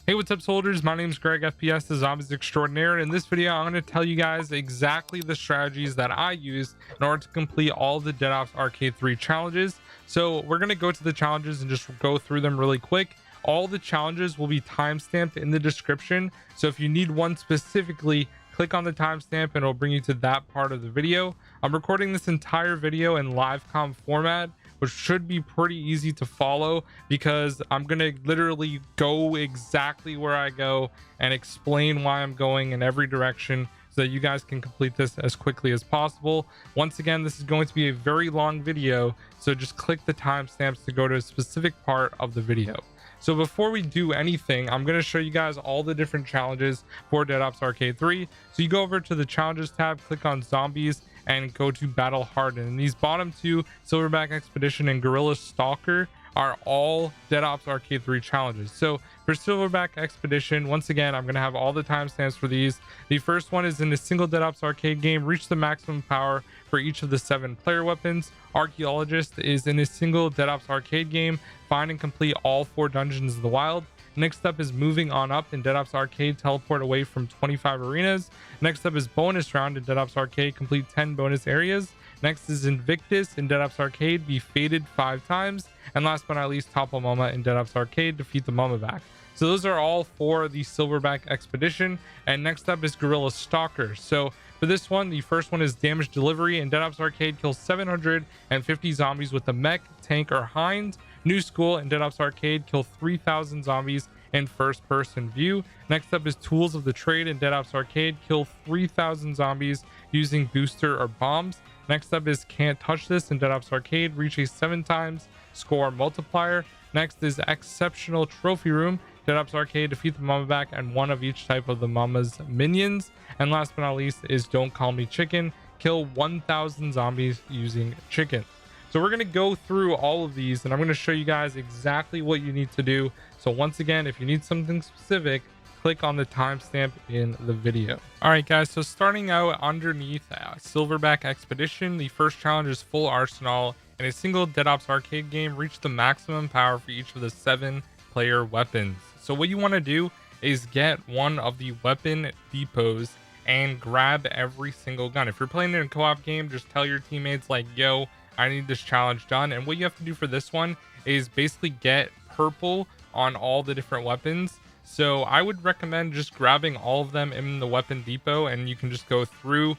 Hey, what's up, soldiers? My name is Greg, FPS, the Zombies Extraordinaire, and in this video, I'm going to tell you guys exactly the strategies that I use in order to complete all the Dead Ops Arcade 3 challenges. So we're going to go to the challenges and just go through them really quick. All the challenges will be timestamped in the description, so if you need one specifically, click on the timestamp and it'll bring you to that part of the video. I'm recording this entire video in live comm format, which should be pretty easy to follow because I'm gonna literally go exactly where I go and explain why I'm going in every direction so that you guys can complete this as quickly as possible. Once again, this is going to be a very long video, so just click the timestamps to go to a specific part of the video. So before we do anything, I'm going to show you guys all the different challenges for Dead Ops Arcade 3. So you go over to the challenges tab, click on zombies, and go to battle hardened. And these bottom two, Silverback Expedition and Gorilla Stalker, are all Dead Ops Arcade 3 challenges. So for Silverback Expedition, once again, I'm going to have all the timestamps for these. The first one is in a single Dead Ops Arcade game, reach the maximum power for each of the 7 player weapons. Archaeologist is in a single Dead Ops Arcade game, find and complete all 4 dungeons in the wild. Next up is moving on up in Dead Ops Arcade, teleport away from 25 arenas. Next up is bonus round in Dead Ops Arcade, complete 10 bonus areas. Next is Invictus in Dead Ops Arcade, be faded 5 times. And last but not least, Topple Mama in Dead Ops Arcade, defeat the Mamaback. So those are all for the Silverback Expedition. And next up is Gorilla Stalker. So for this one, the first one is damage delivery in Dead Ops Arcade, kill 750 zombies with a mech, tank, or hind. New school in Dead Ops Arcade, kill 3,000 zombies in first person view. Next up is tools of the trade in Dead Ops Arcade, kill 3,000 zombies using booster or bombs. Next up is can't touch this in Dead Ops Arcade, reach a 7 times score multiplier. Next is exceptional trophy room, Dead Ops Arcade, defeat the Mamaback and one of each type of the Mama's minions. And last but not least is don't call me chicken, kill 1,000 zombies using chicken. So we're going to go through all of these and I'm going to show you guys exactly what you need to do. So once again, if you need something specific, click on the timestamp in the video. All right, guys, so starting out underneath Silverback Expedition, the first challenge is full arsenal. In a single Dead Ops Arcade game, reach the maximum power for each of the 7 player weapons. So what you want to do is get one of the weapon depots and grab every single gun. If you're playing in a co-op game, just tell your teammates like, yo, I need this challenge done. And what you have to do for this one is basically get purple on all the different weapons. So I would recommend just grabbing all of them in the weapon depot, and you can just go through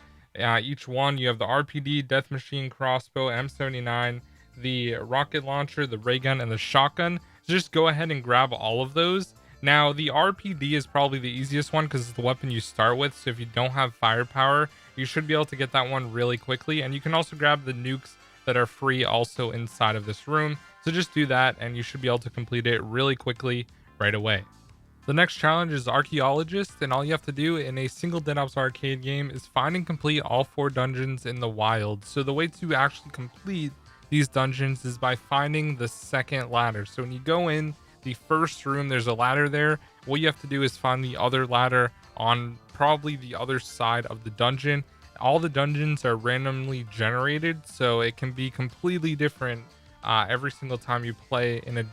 each one. You have the RPD, death machine, crossbow, M79, the rocket launcher, the ray gun, and the shotgun. So just go ahead and grab all of those. Now the RPD is probably the easiest one because it's the weapon you start with. So if you don't have firepower, you should be able to get that one really quickly. And you can also grab the nukes that are free also inside of this room. So just do that and you should be able to complete it really quickly right away. The next challenge is Archaeologist, and all you have to do in a single Dead Ops Arcade game is find and complete all 4 dungeons in the wild. So the way to actually complete these dungeons is by finding the second ladder. So when you go in the first room, there's a ladder there. What you have to do is find the other ladder on probably the other side of the dungeon. All the dungeons are randomly generated, so it can be completely different every single time you play in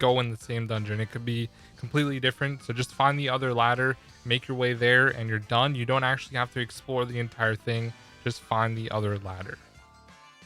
go in the same dungeon. It could be completely different. So just find the other ladder, make your way there, and you're done. You don't actually have to explore the entire thing. Just find the other ladder.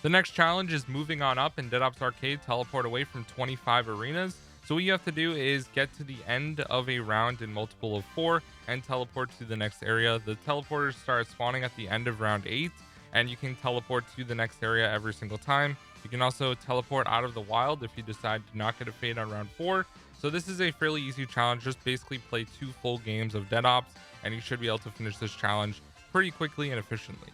The next challenge is moving on up in Dead Ops Arcade, teleport away from 25 arenas. So what you have to do is get to the end of a round in multiple of 4 and teleport to the next area. The teleporters start spawning at the end of round 8, and you can teleport to the next area every single time. You can also teleport out of the wild if you decide to not get a fade on round 4. So this is a fairly easy challenge. Just basically play 2 full games of Dead Ops and you should be able to finish this challenge pretty quickly and efficiently.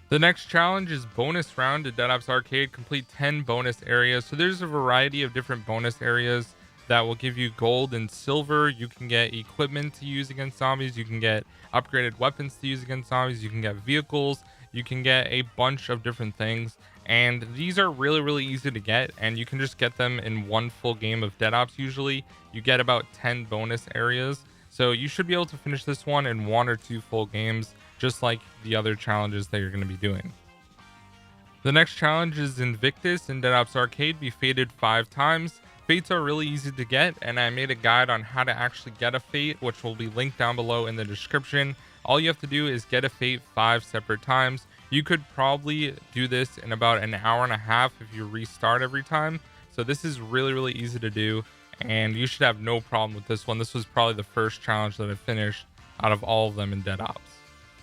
The next challenge is bonus round to Dead Ops Arcade, complete 10 bonus areas. So there's a variety of different bonus areas that will give you gold and silver. You can get equipment to use against zombies. You can get upgraded weapons to use against zombies. You can get vehicles. You can get a bunch of different things. And these are really easy to get, and you can just get them in one full game of Dead Ops. Usually you get about 10 bonus areas, so you should be able to finish this one in 1 or 2 full games, just like the other challenges that you're going to be doing. The next challenge is Invictus in Dead Ops Arcade, be faded 5 times. Fates are really easy to get, and I made a guide on how to actually get a fate, which will be linked down below in the description. All you have to do is get a fate 5 separate times. You could probably do this in about an hour and a half if you restart every time. So this is really easy to do, and you should have no problem with this one. This was probably the first challenge that I finished out of all of them in Dead Ops.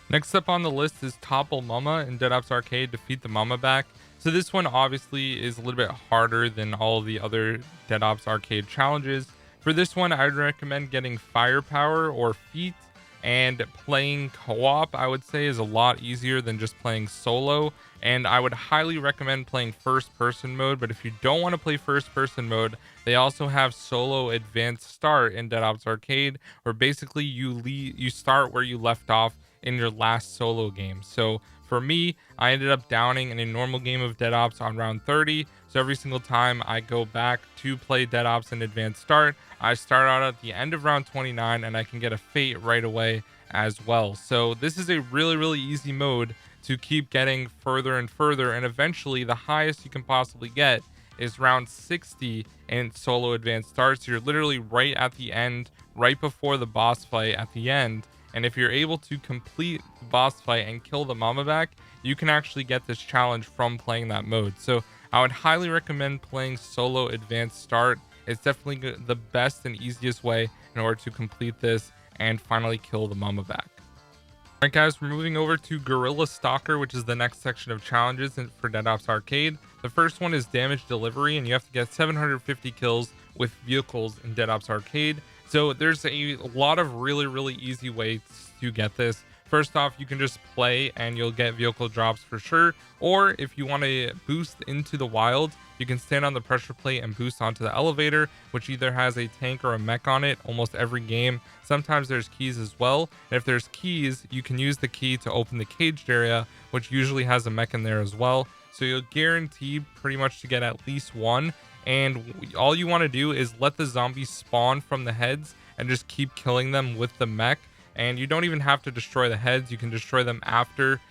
Next up on the list is Topple Mama in Dead Ops Arcade, defeat the Mamaback. So this one obviously is a little bit harder than all of the other Dead Ops Arcade challenges. For this one, I'd recommend getting firepower or feet, and playing co-op, I would say, is a lot easier than just playing solo. And I would highly recommend playing first person mode, but if you don't want to play first person mode, they also have solo advanced start in Dead Ops Arcade, where basically you start where you left off in your last solo game. So for me, I ended up downing in a normal game of Dead Ops on round 30. So every single time I go back to play Dead Ops in advanced start, I start out at the end of round 29 and I can get a fate right away as well. So this is a really easy mode to keep getting further and further, and eventually the highest you can possibly get is round 60 in solo advanced start. So you're literally right at the end, right before the boss fight at the end. And if you're able to complete the boss fight and kill the Mamaback, you can actually get this challenge from playing that mode. So I would highly recommend playing solo advanced start. It's definitely the best and easiest way in order to complete this and finally kill the Mamaback. Alright guys, we're moving over to Gorilla Stalker, which is the next section of challenges for Dead Ops Arcade. The first one is damage delivery, and you have to get 750 kills with vehicles in Dead Ops Arcade. So there's a lot of really easy ways to get this. First off, you can just play and you'll get vehicle drops for sure. Or if you want to boost into the wild, you can stand on the pressure plate and boost onto the elevator, which either has a tank or a mech on it almost every game. Sometimes there's keys as well. And if there's keys, you can use the key to open the caged area, which usually has a mech in there as well. So you'll guarantee pretty much to get at least one. And all you want to do is let the zombies spawn from the heads and just keep killing them with the mech. And you don't even have to destroy the heads. You can destroy them after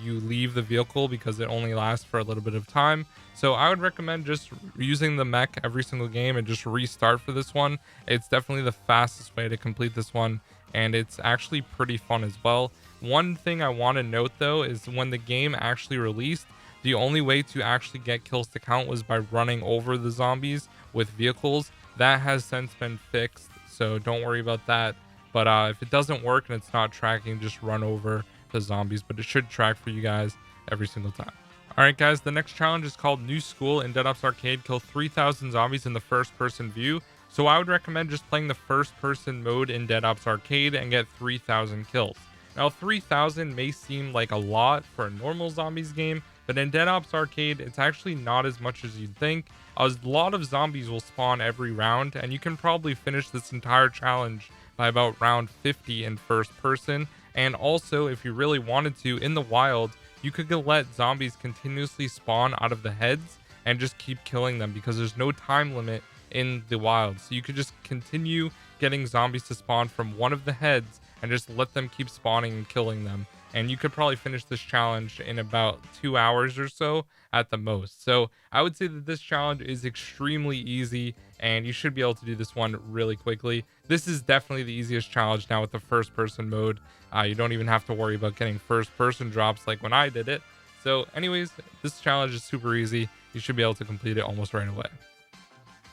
you leave the vehicle, because it only lasts for a little bit of time. So I would recommend just using the mech every single game and just restart for this one. It's definitely the fastest way to complete this one, and it's actually pretty fun as well. One thing I want to note though is when the game actually released, the only way to actually get kills to count was by running over the zombies with vehicles. That has since been fixed, so don't worry about that. But if it doesn't work and it's not tracking, just run over the zombies, but it should track for you guys every single time. Alright guys, the next challenge is called New School in Dead Ops Arcade. Kill 3,000 zombies in the first person view. So I would recommend just playing the first person mode in Dead Ops Arcade and get 3,000 kills. Now 3,000 may seem like a lot for a normal zombies game, but in Dead Ops Arcade, it's actually not as much as you'd think. A lot of zombies will spawn every round, and you can probably finish this entire challenge by about round 50 in first person. And also, if you really wanted to, in the wild, you could let zombies continuously spawn out of the heads and just keep killing them, because there's no time limit in the wild. So you could just continue getting zombies to spawn from one of the heads and just let them keep spawning and killing them. And you could probably finish this challenge in about 2 hours or so at the most. So I would say that this challenge is extremely easy, and you should be able to do this one really quickly. This is definitely the easiest challenge now with the first person mode. You don't even have to worry about getting first person drops like when I did it. So anyways, this challenge is super easy. You should be able to complete it almost right away.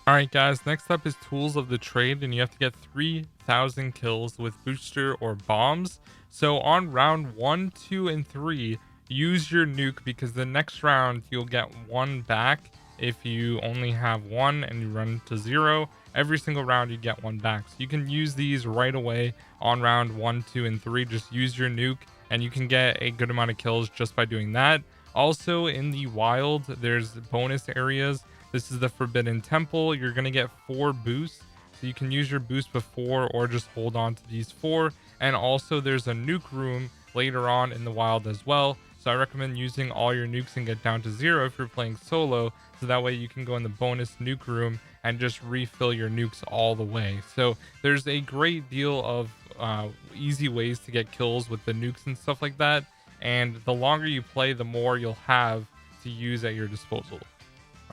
Alright guys, next up is Tools of the Trade, and you have to get 3,000 kills with booster or bombs. So on round 1, 2, and 3, use your nuke, because the next round you'll get one back if you only have one and you run to 0. Every single round you get one back. So you can use these right away on round 1, 2, and 3. Just use your nuke and you can get a good amount of kills just by doing that. Also in the wild, there's bonus areas. This is the Forbidden Temple. You're going to get 4 boosts. So you can use your boost before or just hold on to these 4. And also there's a nuke room later on in the wild as well. So I recommend using all your nukes and get down to 0 if you're playing solo. So that way you can go in the bonus nuke room and just refill your nukes all the way. So there's a great deal of easy ways to get kills with the nukes and stuff like that. And the longer you play, the more you'll have to use at your disposal.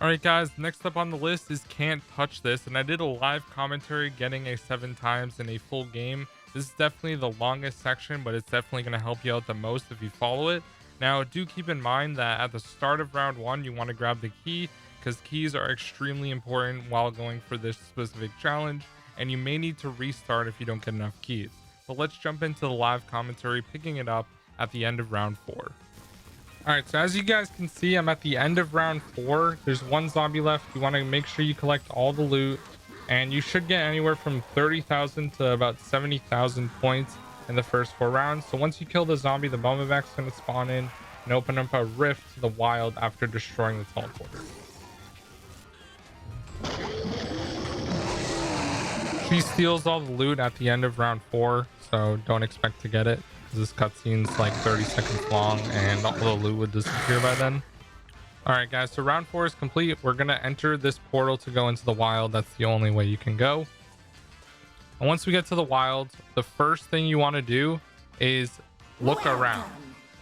All right, guys, next up on the list is Can't Touch This, and I did a live commentary getting a 7 times in a full game. This is definitely the longest section, but it's definitely going to help you out the most if you follow it. Now, do keep in mind that at the start of round 1, you want to grab the key, because keys are extremely important while going for this specific challenge, and you may need to restart if you don't get enough keys. But let's jump into the live commentary, picking it up at the end of round 4. All right, so as you guys can see, I'm at the end of round 4. There's one zombie left. You want to make sure you collect all the loot, and you should get anywhere from 30,000 to about 70,000 points in the first 4 rounds. So once you kill the zombie, the Mamaback's going to spawn in and open up a rift to the wild after destroying the teleporter. She steals all the loot at the end of round 4, so don't expect to get it. This cutscene's like 30 seconds long and all the loot would disappear by then. All right, guys, so round 4 is complete. We're gonna enter this portal to go into the wild. That's the only way you can go. And once we get to the wild, the first thing you want to do is look around,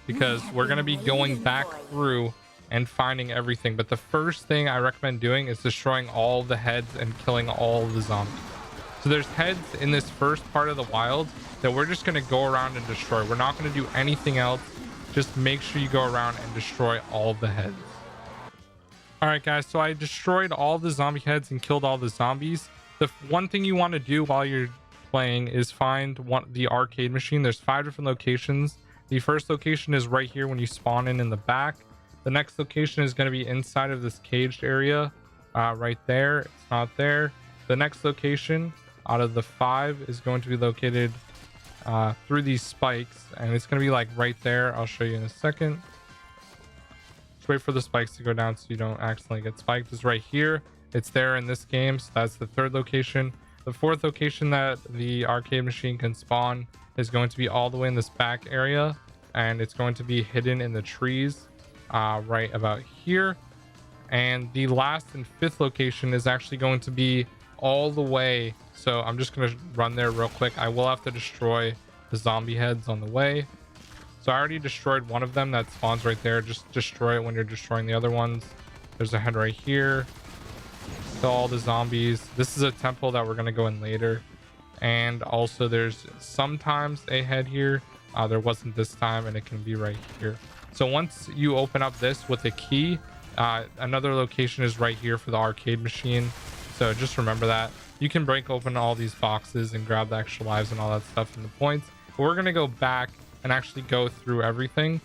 because we're gonna be going back through and finding everything. But the first thing I recommend doing is destroying all the heads and killing all the zombies. So there's heads in this first part of the wild that we're just going to go around and destroy. We're not going to do anything else. Just make sure you go around and destroy all the heads. All right, guys, so I destroyed all the zombie heads and killed all the zombies. The one thing you want to do while you're playing is find the arcade machine. There's 5 different locations. The first location is right here when you spawn in the back. The next location is going to be inside of this caged area right there. It's not there. The next location out of the 5 is going to be located through these spikes, and it's going to be like right there. I'll show you in a second. Just wait for the spikes to go down so you don't accidentally get spiked. It's right here. It's there in this game, so that's the 3rd location. The 4th location that the arcade machine can spawn is going to be all the way in this back area, and it's going to be hidden in the trees right about here. And the last and 5th location is actually going to be all the way, so I'm just going to run there real quick. I will have to destroy the zombie heads on the way. So I already destroyed one of them that spawns right there. Just destroy it when you're destroying the other ones. There's a head right here. Kill all the zombies. This is a temple that we're going to go in later. And also there's sometimes a head here. There wasn't this time, and it can be right here. So once you open up this with a key, another location is right here for the arcade machine. So just remember that. You can break open all these boxes and grab the extra lives and all that stuff and the points. But we're going to go back and actually go through everything.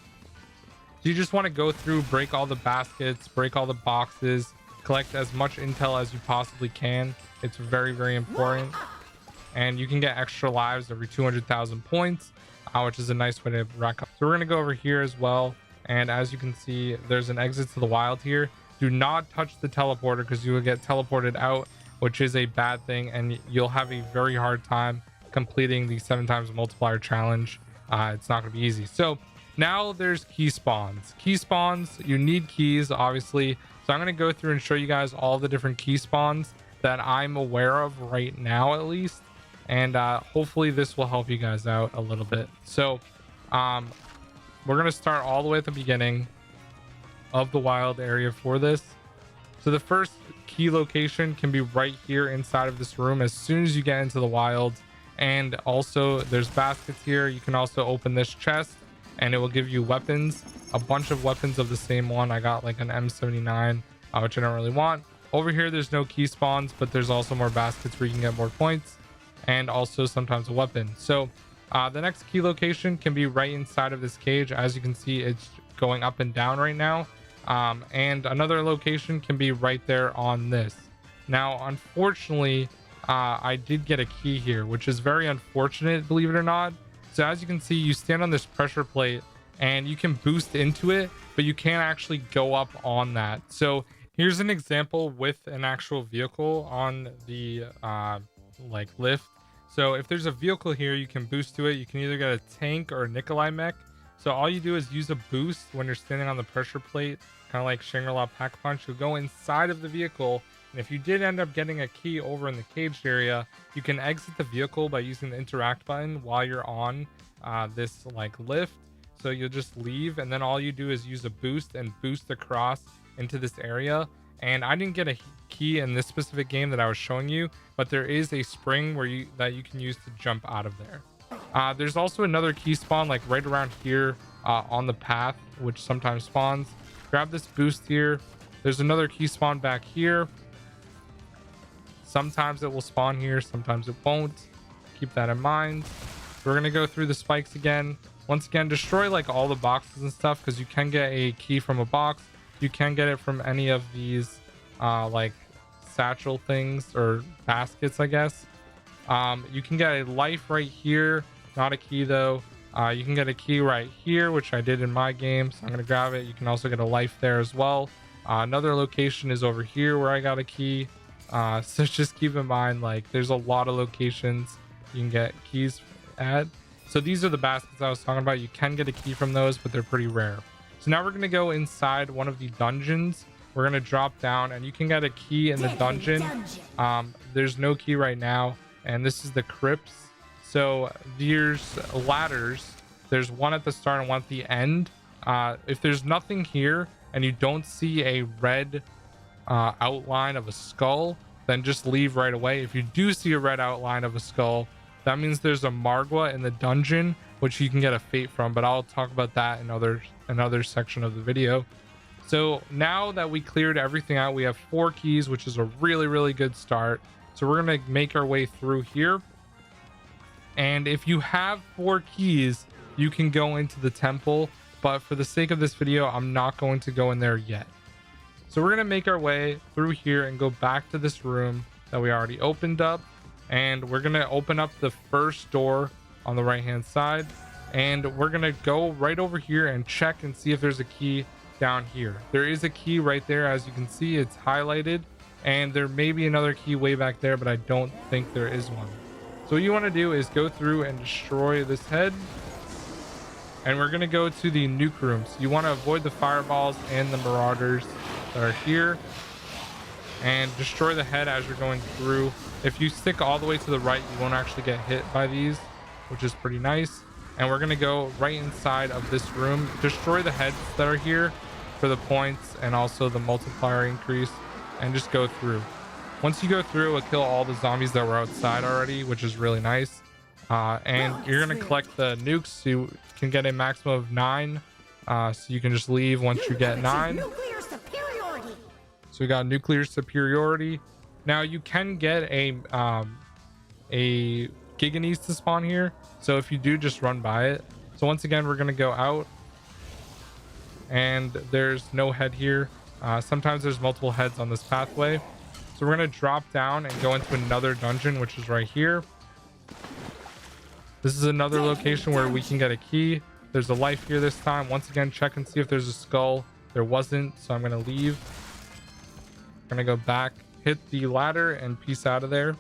So you just want to go through, break all the baskets, break all the boxes, collect as much intel as you possibly can. It's very, very important. And you can get extra lives every 200,000 points, which is a nice way to rack up. So we're going to go over here as well. And as you can see, there's an exit to the wild here. Do not touch the teleporter, because you will get teleported out, which is a bad thing, and you'll have a very hard time completing the 7 times multiplier challenge. It's not going to be easy. So now there's key spawns. Key spawns, you need keys, obviously. So I'm going to go through and show you guys all the different key spawns that I'm aware of right now, at least. And hopefully this will help you guys out a little bit. So we're going to start all the way at the beginning of the wild area for this. So the first key location can be right here inside of this room as soon as you get into the wild. And also there's baskets here. You can also open this chest and it will give you weapons, a bunch of weapons of the same one. I got like an M79, which I don't really want. Over here there's no key spawns, but there's also more baskets where you can get more points, and also sometimes a weapon. So the next key location can be right inside of this cage. As you can see, it's going up and down right now. And another location can be right there on this. Now, unfortunately, I did get a key here, which is very unfortunate, believe it or not. So as you can see, you stand on this pressure plate and you can boost into it, but you can't actually go up on that. So here's an example with an actual vehicle on the like lift. So if there's a vehicle here, you can boost to it. You can either get a tank or a Nikolai mech. So all you do is use a boost when you're standing on the pressure plate, kind of like Shangri-La Pack-a-Punch. You'll go inside of the vehicle, and if you did end up getting a key over in the caged area, you can exit the vehicle by using the interact button while you're on this like lift. So you'll just leave, and then all you do is use a boost and boost across into this area, And I didn't get a key in this specific game that I was showing you, but there is a spring where you can use to jump out of there. There's also another key spawn like right around here on the path, which sometimes spawns. Grab this boost here. There's another key spawn back here. Sometimes it will spawn here, sometimes it won't. Keep that in mind. We're gonna go through the spikes again. Once again, destroy like all the boxes and stuff, because you can get a key from a box. You can get it from any of these like satchel things or baskets, I guess. You can get a life right here, not a key though. You can get a key right here, which I did in my game, so I'm gonna grab it. You can also get a life there as well. Another location is over here where I got a key. So just keep in mind, like, there's a lot of locations you can get keys at. So these are the baskets I was talking about. You can get a key from those, but they're pretty rare. So now we're gonna go inside one of the dungeons. We're gonna drop down, and you can get a key in the dungeon. There's no key right now, and this is the crypts. So there's ladders. There's one at the start and one at the end. If there's nothing here and you don't see a red outline of a skull, then just leave right away. If you do see a red outline of a skull, that means there's a Margwa in the dungeon, which you can get a fate from, but I'll talk about that in another section of the video. So now that we cleared everything out, we have 4 keys, which is a really good start. So we're gonna make our way through here, and if you have 4 keys, you can go into the temple, but for the sake of this video, I'm not going to go in there yet. So we're gonna make our way through here and go back to this room that we already opened up, and we're gonna open up the first door on the right hand side, and we're gonna go right over here and check and see if there's a key down here. There is a key right there, as you can see, it's highlighted, and there may be another key way back there, but I don't think there is one. So what you want to do is go through and destroy this head, and we're going to go to the nuke rooms. You want to avoid the fireballs and the marauders that are here, and destroy the head as you're going through. If you stick all the way to the right, you won't actually get hit by these, which is pretty nice. And we're going to go right inside of this room, destroy the heads that are here for the points and also the multiplier increase, and just go through. Once you go through, it'll kill all the zombies that were outside already, which is really nice. And you're going to collect the nukes, so you can get a maximum of 9. So you can just leave once you get 9. So we got nuclear superiority. Now you can get a Giganees to spawn here, so if you do, just run by it. So once again, we're going to go out, and there's no head here. Sometimes there's multiple heads on this pathway, so we're going to drop down and go into another dungeon, which is right here. This is another location where we can get a key. There's a life here this time. Once again, check and see if there's a skull. There wasn't, so I'm going to leave. I'm going to go back, hit the ladder, and peace out of there.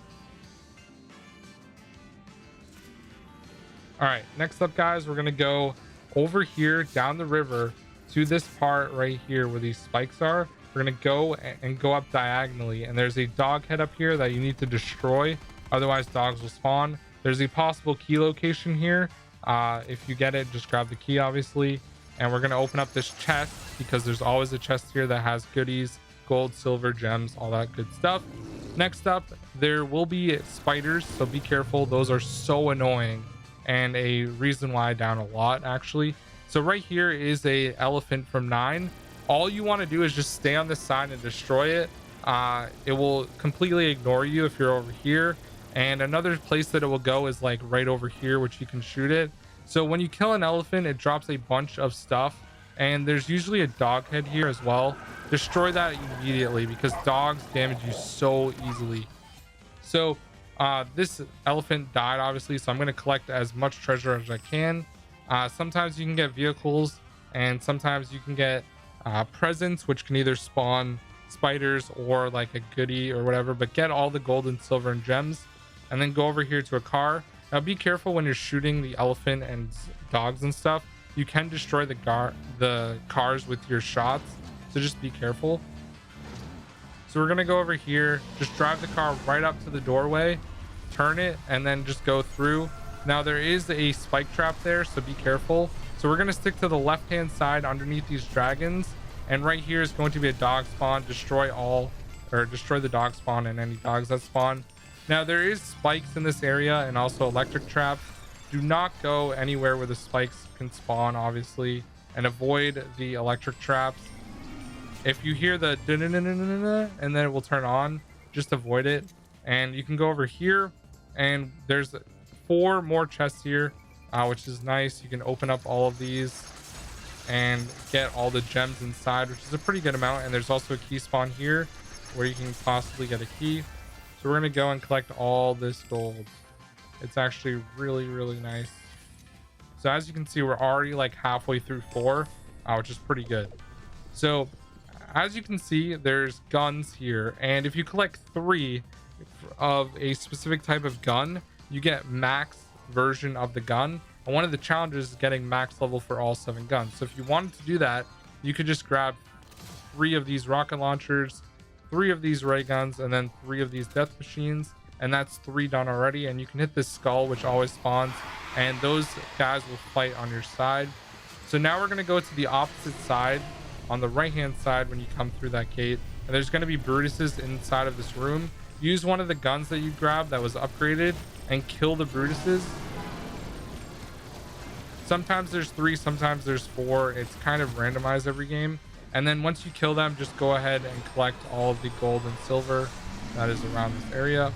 All right, next up, guys, we're gonna go over here down the river to this part right here where these spikes are. We're gonna go and go up diagonally, and there's a dog head up here that you need to destroy, otherwise dogs will spawn. There's a possible key location here. If you get it, just grab the key, obviously. And we're gonna open up this chest, because there's always a chest here that has goodies, gold, silver, gems, all that good stuff. Next up, there will be spiders, so be careful. Those are so annoying, and a reason why I down a lot, actually. So right here is a elephant from 9. All you want to do is just stay on this side and destroy it. It will completely ignore you if you're over here, and another place that it will go is like right over here, which you can shoot it. So when you kill an elephant, it drops a bunch of stuff, and there's usually a dog head here as well. Destroy that immediately, because dogs damage you so easily. So this elephant died, obviously, so I'm going to collect as much treasure as I can. Sometimes you can get vehicles, and sometimes you can get presents, which can either spawn spiders or like a goodie or whatever, but get all the gold and silver and gems, and then go over here to a car. Now be careful when you're shooting the elephant and dogs and stuff. You can destroy the cars with your shots, so just be careful. So we're gonna go over here, just drive the car right up to the doorway, turn it, and then just go through. Now there is a spike trap there, so be careful. So we're gonna stick to the left hand side underneath these dragons, And right here is going to be a dog spawn. Destroy the dog spawn and any dogs that spawn. Now there is spikes in this area and also electric traps. Do not go anywhere where the spikes can spawn, obviously, and avoid the electric traps. If you hear the and then it will turn on, just avoid it. And you can go over here, and there's 4 more chests here, which is nice. You can open up all of these and get all the gems inside, which is a pretty good amount. And there's also a key spawn here where you can possibly get a key. So we're gonna go and collect all this gold. It's actually really nice. So as you can see, we're already like halfway through 4, which is pretty good. So as you can see, there's guns here, and if you collect 3 of a specific type of gun, you get max version of the gun. And one of the challenges is getting max level for all 7 guns. So if you wanted to do that, you could just grab 3 of these rocket launchers, 3 of these ray guns, and then 3 of these death machines, and that's 3 done already. And you can hit this skull, which always spawns, and those guys will fight on your side. So now we're going to go to the opposite side, on the right hand side when you come through that gate, and there's going to be Brutuses inside of this room. Use one of the guns that you grabbed that was upgraded and kill the Brutuses. Sometimes there's 3, sometimes there's 4. It's kind of randomized every game. And then once you kill them, just go ahead and collect all of the gold and silver that is around this area.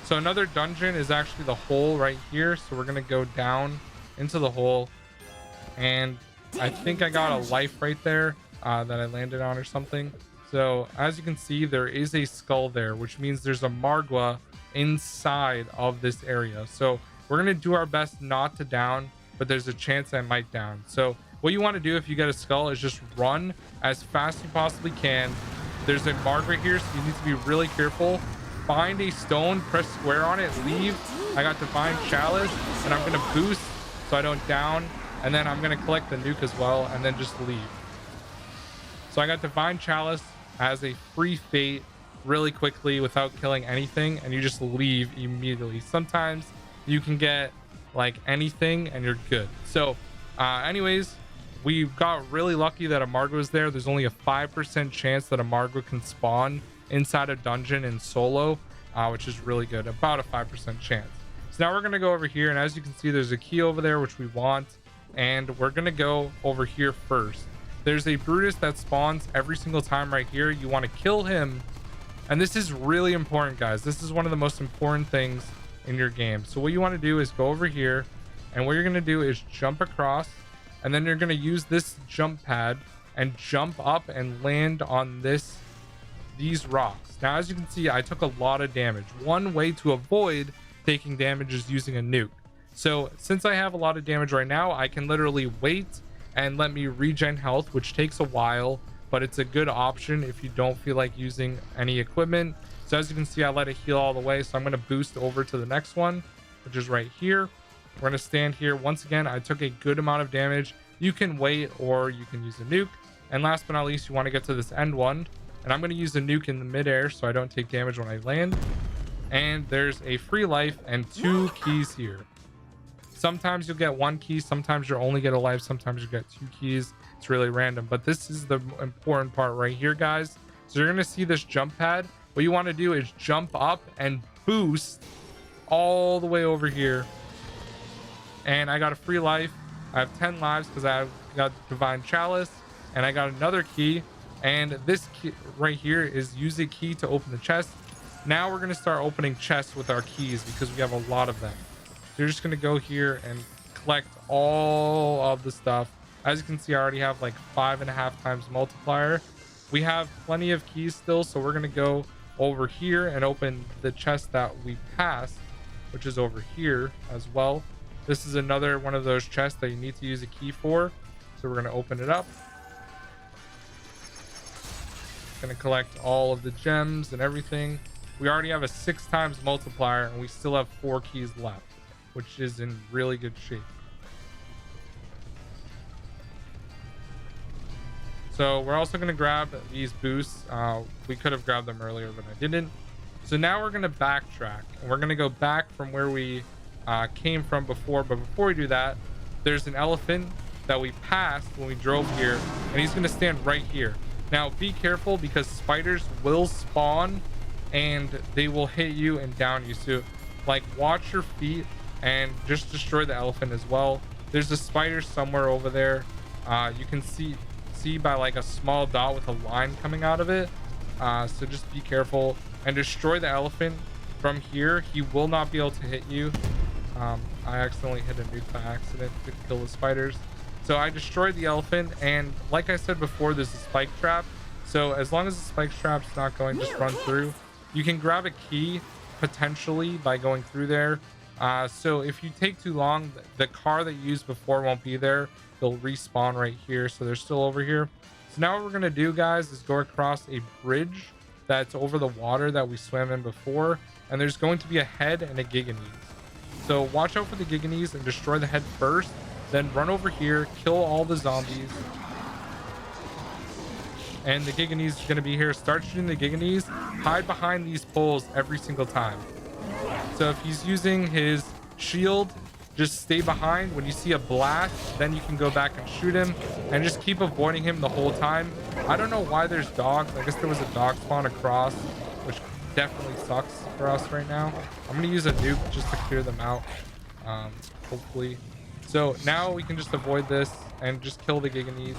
So another dungeon is actually the hole right here. So we're going to go down into the hole, and I think I got a life right there that I landed on or something. So as you can see, there is a skull there, which means there's a Margwa inside of this area. So we're going to do our best not to down, but there's a chance I might down. So what you want to do if you get a skull is just run as fast as you possibly can. There's a Margwa here, so you need to be really careful. Find a stone, press square on it, leave. I got Divine Chalice, and I'm going to boost so I don't down. And then I'm going to collect the nuke as well, and then just leave. So I got Divine Chalice as a free fate really quickly without killing anything, and you just leave immediately. Sometimes you can get like anything and you're good. So anyways, we got really lucky that a Margwa was there. There's only a 5% chance that a Margwa can spawn inside a dungeon in solo, which is really good. About a 5% chance. So now we're going to go over here, and as you can see, there's a key over there which we want, and we're going to go over here first. There's a Brutus that spawns every single time right here. You want to kill him, and this is really important, guys. This is one of the most important things in your game. So what you want to do is go over here, and what you're going to do is jump across, and then you're going to use this jump pad and jump up and land on these rocks. Now as you can see, I took a lot of damage. One way to avoid taking damage is using a nuke. So since I have a lot of damage right now, I can literally wait and let me regen health, which takes a while, but it's a good option if you don't feel like using any equipment. So as you can see, I let it heal all the way. So I'm going to boost over to the next one, which is right here. We're going to stand here. Once again, I took a good amount of damage. You can wait or you can use a nuke. And last but not least, you want to get to this end one. And I'm going to use a nuke in the midair so I don't take damage when I land. And there's a free life and 2 keys here. Sometimes you'll get 1 key, sometimes you'll only get a life, sometimes you get 2 keys. It's really random, but this is the important part right here, guys. So you're going to see this jump pad. What you want to do is jump up and boost all the way over here. And I got a free life. I have 10 lives because I got Divine Chalice, and I got another key. And this key right here is use a key to open the chest. Now we're going to start opening chests with our keys because we have a lot of them. So you're just going to go here and collect all of the stuff. As you can see, I already have like 5.5 times multiplier. We have plenty of keys still, so we're going to go over here and open the chest that we passed, which is over here as well. This is another one of those chests that you need to use a key for. So we're going to open it up. Going to collect all of the gems and everything. We already have a 6 times multiplier, and we still have 4 keys left, which is in really good shape. So we're also going to grab these boosts. We could have grabbed them earlier, but I didn't. So now we're going to backtrack, and we're going to go back from where we came from before. But before we do that, there's an elephant that we passed when we drove here, and he's going to stand right here. Now be careful because spiders will spawn and they will hit you and down you, so like watch your feet and just destroy the elephant as well. There's a spider somewhere over there. You can see by like a small dot with a line coming out of it, so just be careful and destroy the elephant from here. He will not be able to hit you. I accidentally hit a nuke by accident to kill the spiders, so I destroyed the elephant. And like I said before, there's a spike trap, so as long as the spike trap's not going, just run through. You can grab a key potentially by going through there. So if you take too long, the car that you used before won't be there. They'll respawn right here, so they're still over here. So now what we're gonna do, guys, is go across a bridge that's over the water that we swam in before, and there's going to be a head and a giganese. So watch out for the giganese and destroy the head first, then run over here, kill all the zombies, and the giganese is going to be here. Start shooting the giganese, hide behind these poles every single time. So if he's using his shield, just stay behind. When you see a blast, then you can go back and shoot him, and just keep avoiding him the whole time. I don't know why there's dogs. I guess there was a dog spawn across, which definitely sucks for us right now. I'm gonna use a nuke just to clear them out, hopefully. So now we can just avoid this and just kill the giganese.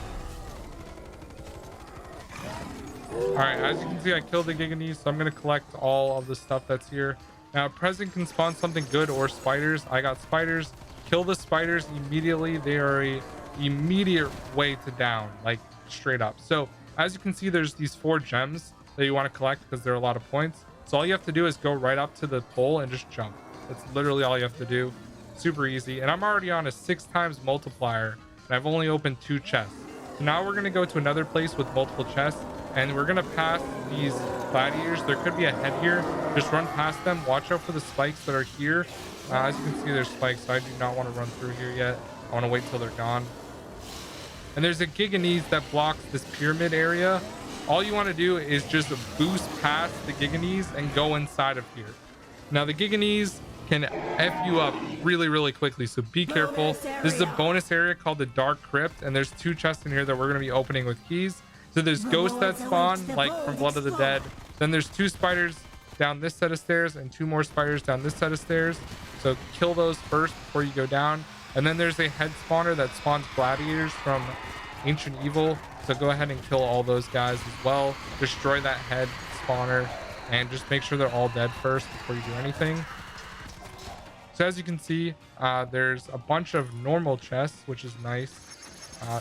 All right, as you can see, I killed the giganese, so I'm gonna collect all of the stuff that's here. Now a present can spawn something good or spiders. I got spiders. Kill the spiders immediately. They are a immediate way to down, like straight up. So as you can see, there's these 4 gems that you want to collect because there are a lot of points. So all you have to do is go right up to the pole and just jump. That's literally all you have to do. Super easy. And I'm already on a 6 times multiplier, and I've only opened 2 chests. So now we're gonna go to another place with multiple chests, and we're gonna pass these gladiators. There could be a head here. Just run past them. Watch out for the spikes that are here. As you can see, there's spikes, so I do not want to run through here yet. I want to wait till they're gone. And there's a giganese that blocks this pyramid area. All you want to do is just boost past the giganese and go inside of here. Now the giganese can F you up really quickly, so be careful. This is a bonus area called the Dark Crypt, and there's 2 chests in here that we're going to be opening with keys. So there's ghosts that spawn, like from Blood of the Dead. Then there's 2 spiders down this set of stairs and 2 more spiders down this set of stairs. So kill those first before you go down. And then there's a head spawner that spawns gladiators from Ancient Evil. So go ahead and kill all those guys as well. Destroy that head spawner and just make sure they're all dead first before you do anything. So as you can see, there's a bunch of normal chests, which is nice.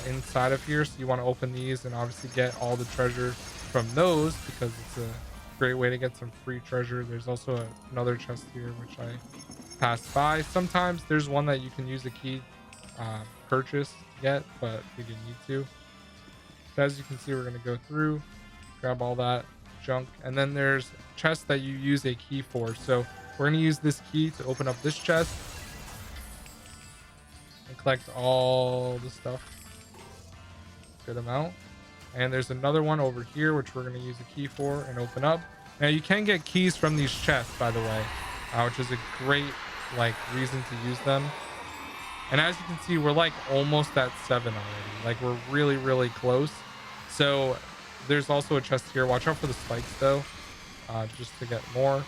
Inside of here, so you want to open these and obviously get all the treasure from those because it's a great way to get some free treasure. There's also another chest here which I passed by. Sometimes there's one that you can use a key purchase to get, but we didn't need to. So as you can see, we're going to go through, grab all that junk, and then there's chests that you use a key for. So we're going to use this key to open up this chest and collect all the stuff. Good amount. And there's another one over here which we're going to use a key for and open up. Now you can get keys from these chests, by the way, which is a great like reason to use them. And as you can see, we're like almost at 7 already. Like we're really close. So there's also a chest here. Watch out for the spikes though, just to get more.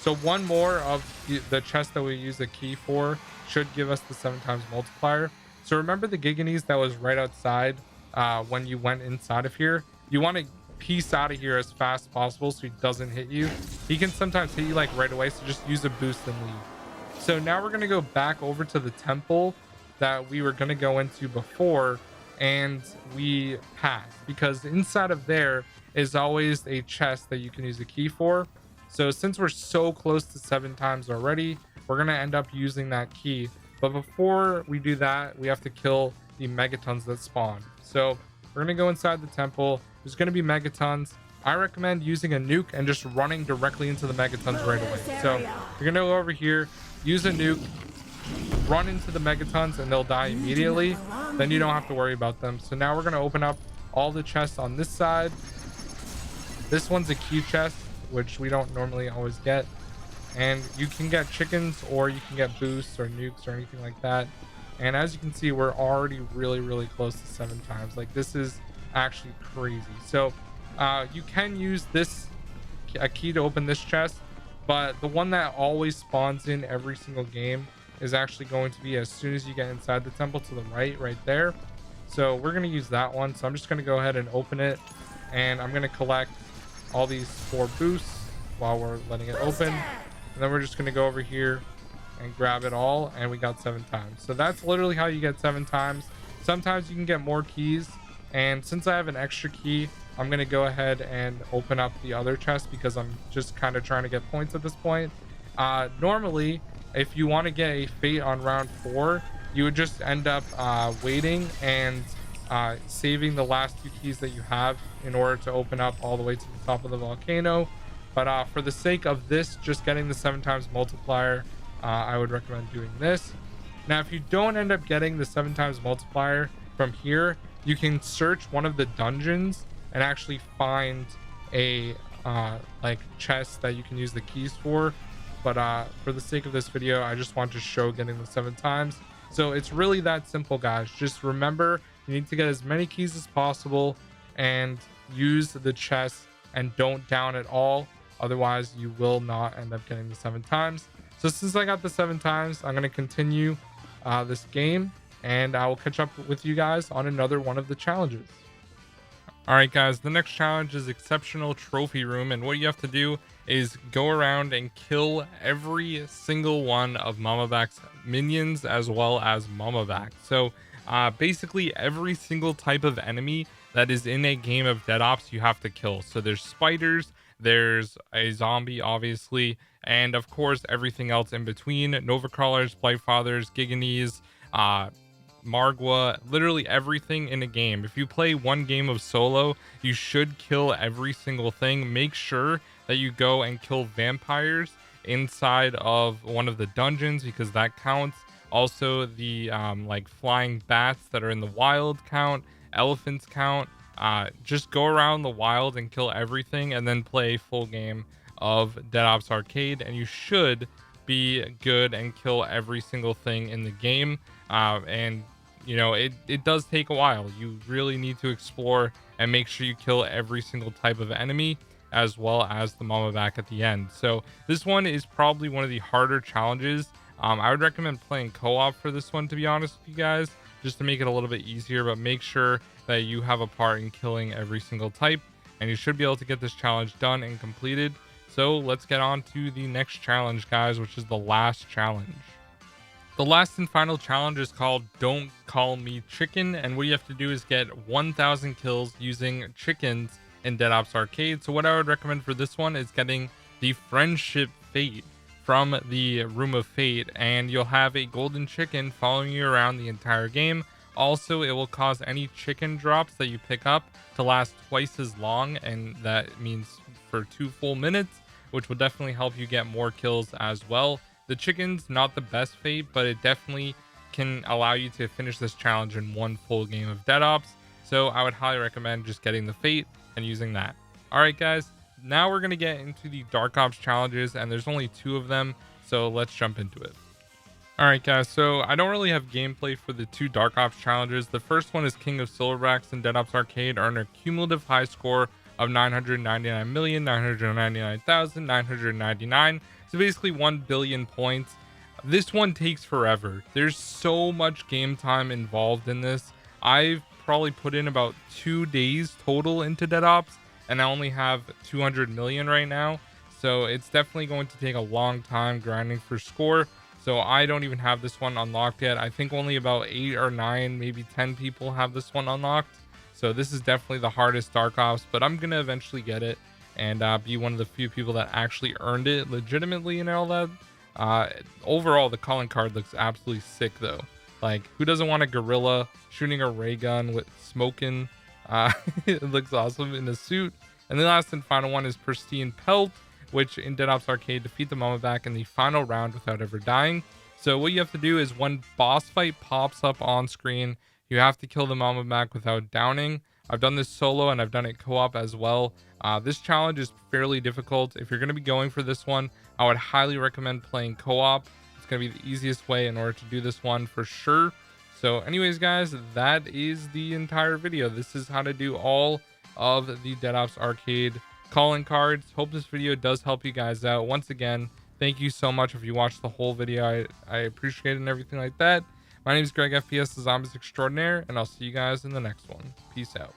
So one more of the chest that we use a key for should give us the 7 times multiplier. So remember the giganese that was right outside when you went inside of here? You want to piece out of here as fast as possible so he doesn't hit you. He can sometimes hit you like right away, so just use a boost and leave. So now we're going to go back over to the temple that we were going to go into before, and we passed because inside of there is always a chest that you can use a key for. So since we're so close to 7 times already, we're going to end up using that key. But before we do that, we have to kill the megatons that spawn. So we're going to go inside the temple. There's going to be megatons. I recommend using a nuke and just running directly into the megatons right away. So you're going to go over here, use a nuke, run into the megatons, and they'll die immediately. Then you don't have to worry about them. So now we're going to open up all the chests on this side. This one's a key chest, which we don't normally always get. And you can get chickens, or you can get boosts or nukes or anything like that. And as you can see, we're already really close to 7 times. Like, this is actually crazy. So you can use this a key to open this chest, but the one that always spawns in every single game is actually going to be as soon as you get inside the temple, to the right there. So we're going to use that one. So I'm just going to go ahead and open it, and I'm going to collect all these 4 boosts while we're letting it open, and then we're just going to go over here and grab it all, and we got 7 times. So that's literally how you get 7 times. Sometimes you can get more keys, and since I have an extra key, I'm going to go ahead and open up the other chest because I'm just kind of trying to get points at this point. Normally, if you want to get a fate on round 4, you would just end up waiting and saving the last 2 keys that you have in order to open up all the way to the top of the volcano. But for the sake of this, just getting the 7 times multiplier, I would recommend doing this. Now, if you don't end up getting the 7 times multiplier from here, you can search one of the dungeons and actually find a like chest that you can use the keys for. But for the sake of this video, I just want to show getting the 7 times. So it's really that simple, guys. Just remember, you need to get as many keys as possible and use the chest, and don't down at all. Otherwise, you will not end up getting the 7 times. So since I got the 7 times, I'm going to continue this game, and I will catch up with you guys on another one of the challenges. All right, guys, the next challenge is Exceptional Trophy Room, and what you have to do is go around and kill every single one of Mamaback's minions as well as Mamaback. So basically every single type of enemy that is in a game of Dead Ops you have to kill. So there's spiders, there's a zombie obviously, and of course everything else in between: Nova Crawlers, Blightfathers, Giganese, Margwa, literally everything in a game. If you play one game of solo, you should kill every single thing. Make sure that you go and kill vampires inside of one of the dungeons because that counts. Also the like flying bats that are in the wild count, elephants count. Just go around the wild and kill everything, and then play a full game of Dead Ops Arcade, and you should be good and kill every single thing in the game. And you know, it does take a while. You really need to explore and make sure you kill every single type of enemy, as well as the Mamaback at the end. So this one is probably one of the harder challenges. I would recommend playing co-op for this one, to be honest with you guys, just to make it a little bit easier. But make sure that you have a part in killing every single type, and you should be able to get this challenge done and completed. So let's get on to the next challenge, guys, which is the last challenge. The last and final challenge is called Don't Call Me Chicken, and what you have to do is get 1,000 kills using chickens in Dead Ops Arcade. So what I would recommend for this one is getting the Friendship Fate from the Room of Fate, and you'll have a golden chicken following you around the entire game. Also, it will cause any chicken drops that you pick up to last twice as long, and that means for 2 full minutes, which will definitely help you get more kills as well. The chicken's not the best fate, but it definitely can allow you to finish this challenge in 1 full game of Dead Ops. So I would highly recommend just getting the fate and using that. All right, guys, now we're going to get into the Dark Ops challenges, and there's only 2 of them. So let's jump into it. All right, guys, so I don't really have gameplay for the 2 Dark Ops challenges. The first one is King of Silverbacks in Dead Ops Arcade. Earn a cumulative high score of 999,999,999. So basically 1 billion points. This one takes forever. There's so much game time involved in this. I've probably put in about 2 days total into Dead Ops, and I only have 200 million right now. So it's definitely going to take a long time grinding for score. So I don't even have this one unlocked yet. I think only about 8 or 9, maybe 10 people have this one unlocked. So this is definitely the hardest Dark Ops, but I'm going to eventually get it and be one of the few people that actually earned it legitimately and all that. Overall, the calling card looks absolutely sick though. Like, who doesn't want a gorilla shooting a ray gun with smoking? It looks awesome in a suit. And the last and final one is Pristine Pelt, which in Dead Ops Arcade, defeat the Mamaback in the final round without ever dying. So what you have to do is when boss fight pops up on screen, you have to kill the Mamaback without downing. I've done this solo and I've done it co-op as well. This challenge is fairly difficult. If you're going to be going for this one, I would highly recommend playing co-op. It's going to be the easiest way in order to do this one for sure. So anyways, guys, that is the entire video. This is how to do all of the Dead Ops Arcade calling cards. Hope this video does help you guys out. Once again, thank you so much if you watched the whole video. I appreciate it and everything like that. My name is Greg FPS, the Zombies Extraordinaire, and I'll see you guys in the next one. Peace out.